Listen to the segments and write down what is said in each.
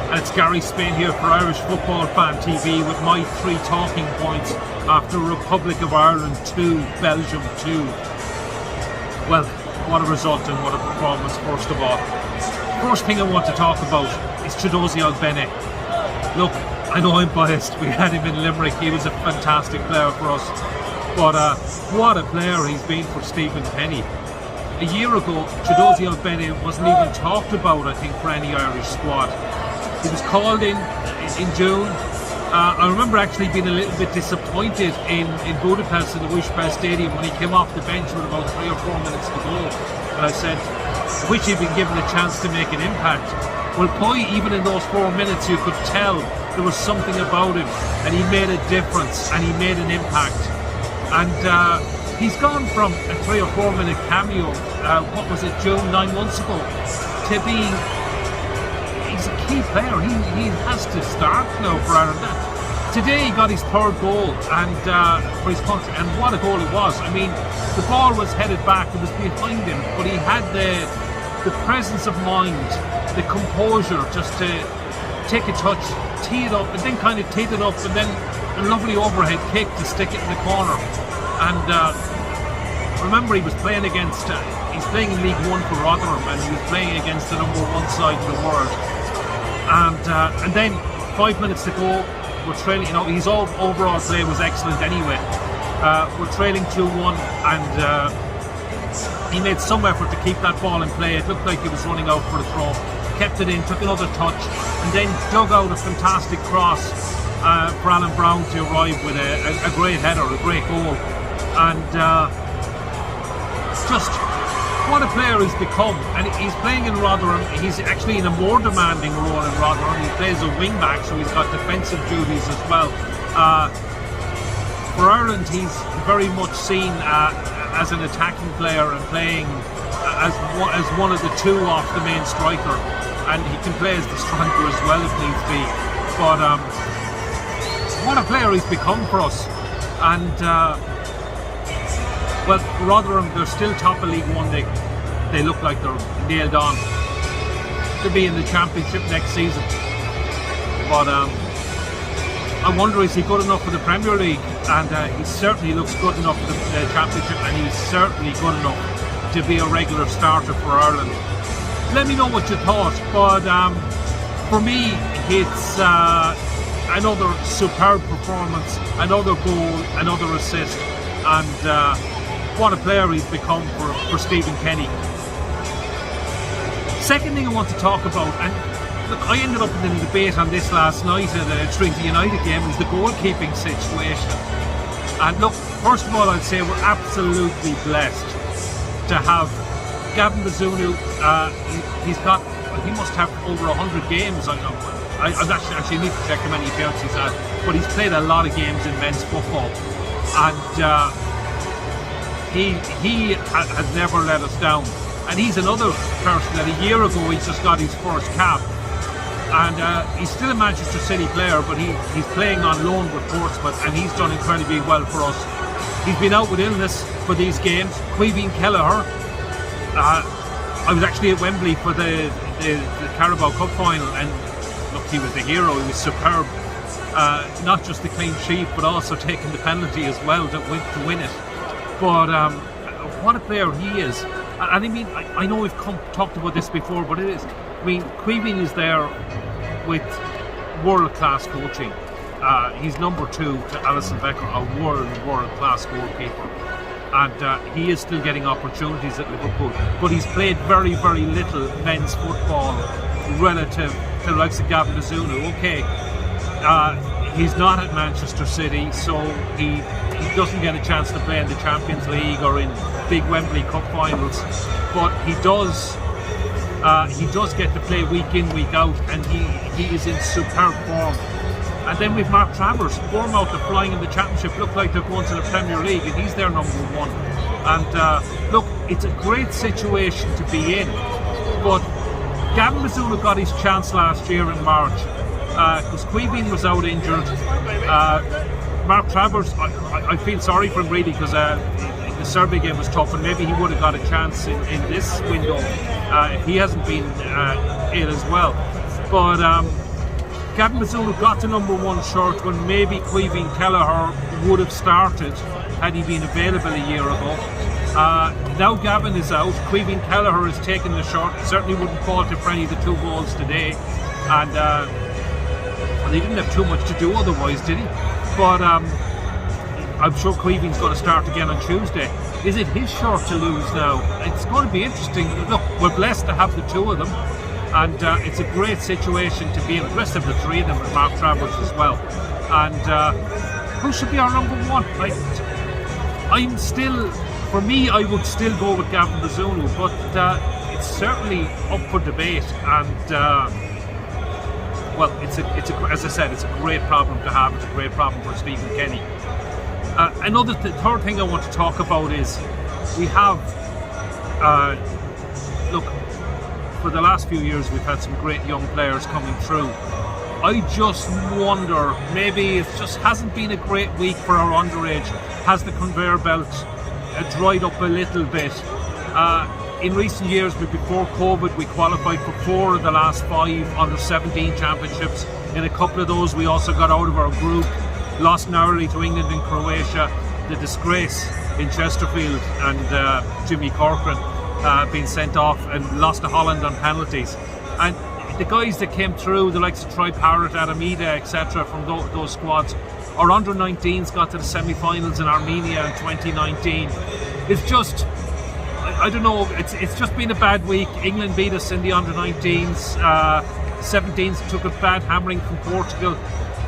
And it's Gary Spain here for Irish Football Fan TV with my 3 talking points after Republic of Ireland 2, Belgium 2. Well, what a result and what a performance, first of all. First thing I want to talk about is Chiedozie Ogbene. Look, I know I'm biased. We had him in Limerick. He was a fantastic player for us. But what a player he's been for Stephen Kenny. A year ago, Chiedozie Ogbene wasn't even talked about, I think, for any Irish squad. He was called in June. I remember actually being a little bit disappointed in Budapest in the Wishbell Stadium when he came off the bench with about 3 or 4 minutes to go. And I said, I wish he'd been given a chance to make an impact. Well, boy, even in those 4 minutes, you could tell there was something about him, and he made a difference, and he made an impact. And he's gone from a 3 or 4 minute cameo, what was it, June, 9 months ago, to being, he's a key player. He has to start now for Ireland. Today he got his 3rd goal and for his country, and what a goal it was. I mean, the ball was headed back, it was behind him, but he had the presence of mind, the composure just to take a touch, tee it up, and then kind of teed it up, and then a lovely overhead kick to stick it in the corner. And remember, he was playing against, he's playing in League One for Rotherham, and he was playing against the number 1 side in the world. And then 5 minutes to go, we're trailing, you know, his overall play was excellent anyway. We're trailing 2-1, and he made some effort to keep that ball in play. It looked like he was running out for a throw. Kept it in, took another touch, and then dug out a fantastic cross for Alan Brown to arrive with a great header, a great goal. And just what a player he's become. And he's playing in Rotherham. He's actually in a more demanding role in Rotherham. He plays a wing back, so he's got defensive duties as well. For Ireland, he's very much seen as an attacking player and playing as one of the 2 off the main striker, and he can play as the striker as well if needs be. But what a player he's become for us. And well, Rotherham, they're still top of League One. They look like they're nailed on to be in the Championship next season. But I wonder, is he good enough for the Premier League? And he certainly looks good enough for the Championship, and he's certainly good enough to be a regular starter for Ireland. Let me know what you thought. But for me, it's another superb performance, another goal, another assist, and what a player he's become for Stephen Kenny. Second thing I want to talk about, and look, I ended up in a debate on this last night at a Trinity United game, is the goalkeeping situation. And look, first of all, I'd say we're absolutely blessed to have Gavin Bazunu. He must have over 100 games. I actually need to check how many appearances he's had, but he's played a lot of games in men's football, and he has never let us down. And he's another person that a year ago he just got his first cap, and he's still a Manchester City player, but he's playing on loan with Portsmouth, and he's done incredibly well for us. He's been out with illness for these games. Caoimhín Kelleher, I was actually at Wembley for the Carabao Cup final, and look, he was the hero. He was superb. Not just the clean sheet, but also taking the penalty as well to win it. But what a player he is. And I mean, I know we've talked about this before, but it is. I mean, Caoimhín is there with world-class coaching. He's number 2 to Alison Becker, a world-class goalkeeper. And he is still getting opportunities at Liverpool. But he's played very, very little men's football relative to the likes of Gavin Bazunu. Okay, he's not at Manchester City, so he doesn't get a chance to play in the Champions League or in big Wembley Cup finals, but he does get to play week in, week out, and he is in superb form. And then we've Mark Travers, Bournemouth are flying in the Championship, look like they're going to the Premier League, and he's their number 1. And look, it's a great situation to be in, but Gavin Bazunu got his chance last year in March, because Caoimhín was out injured. Mark Travers, I feel sorry for him really, because the Serbia game was tough, and maybe he would have got a chance in this window if he hasn't been ill as well. But Gavin Bazunu got the number 1 shirt when maybe Caoimhín Kelleher would have started had he been available a year ago. Now Gavin is out, Caoimhín Kelleher has taken the shirt. Certainly wouldn't fault him for any of the 2 goals today, and he didn't have too much to do otherwise, did he? But I'm sure Caoimhín's going to start again on Tuesday. Is it his shirt to lose now? It's going to be interesting. Look, we're blessed to have the 2 of them, and it's a great situation to be in. The rest of the 3 of them are Mark Travers as well. And who should be our number 1? I'm still, for me, I would still go with Gavin Bazunu, but it's certainly up for debate. And well, as I said, it's a great problem to have. It's a great problem for Stephen Kenny. Third thing I want to talk about is we have, look, for the last few years we've had some great young players coming through. I just wonder, maybe it just hasn't been a great week for our underage. Has the conveyor belt dried up a little bit? In recent years, before COVID, we qualified for 4 of the last 5 under-17 championships. In a couple of those, we also got out of our group. Lost narrowly to England and Croatia. The disgrace in Chesterfield and Jimmy Corcoran being sent off, and lost to Holland on penalties. And the guys that came through, the likes of Troy Parrott, Adamida, etc., from those squads, our under-19s got to the semi-finals in Armenia in 2019. It's just, I don't know, it's just been a bad week. England beat us in the under-19s. 17s took a bad hammering from Portugal.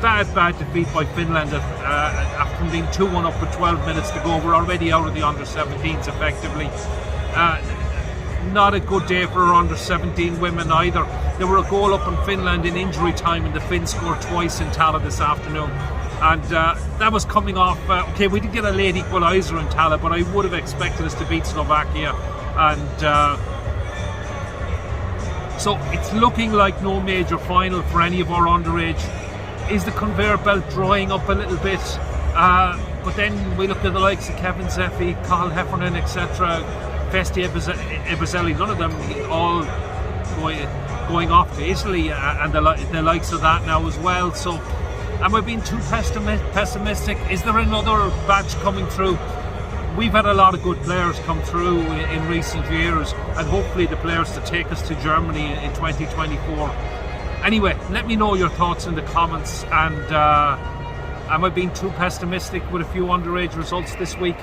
Bad defeat by Finland after being 2-1 up with 12 minutes to go. We're already out of the under-17s effectively. Not a good day for our under-17 women either. They were a goal up in Finland in injury time, and the Finns scored twice in Tala this afternoon. And that was coming off, okay, we did get a late equaliser in Tala, but I would have expected us to beat Slovakia. And so it's looking like no major final for any of our underage. Is the conveyor belt drying up a little bit? But then we look at the likes of Kevin Zeffi, Carl Heffernan, etc., Festi Ebezelli, none of them all going off to Italy, and the likes of that now as well. So am I being too pessimistic? Is there another batch coming through? We've had a lot of good players come through in recent years, and hopefully the players to take us to Germany in 2024. Anyway, let me know your thoughts in the comments, and am I being too pessimistic with a few underage results this week?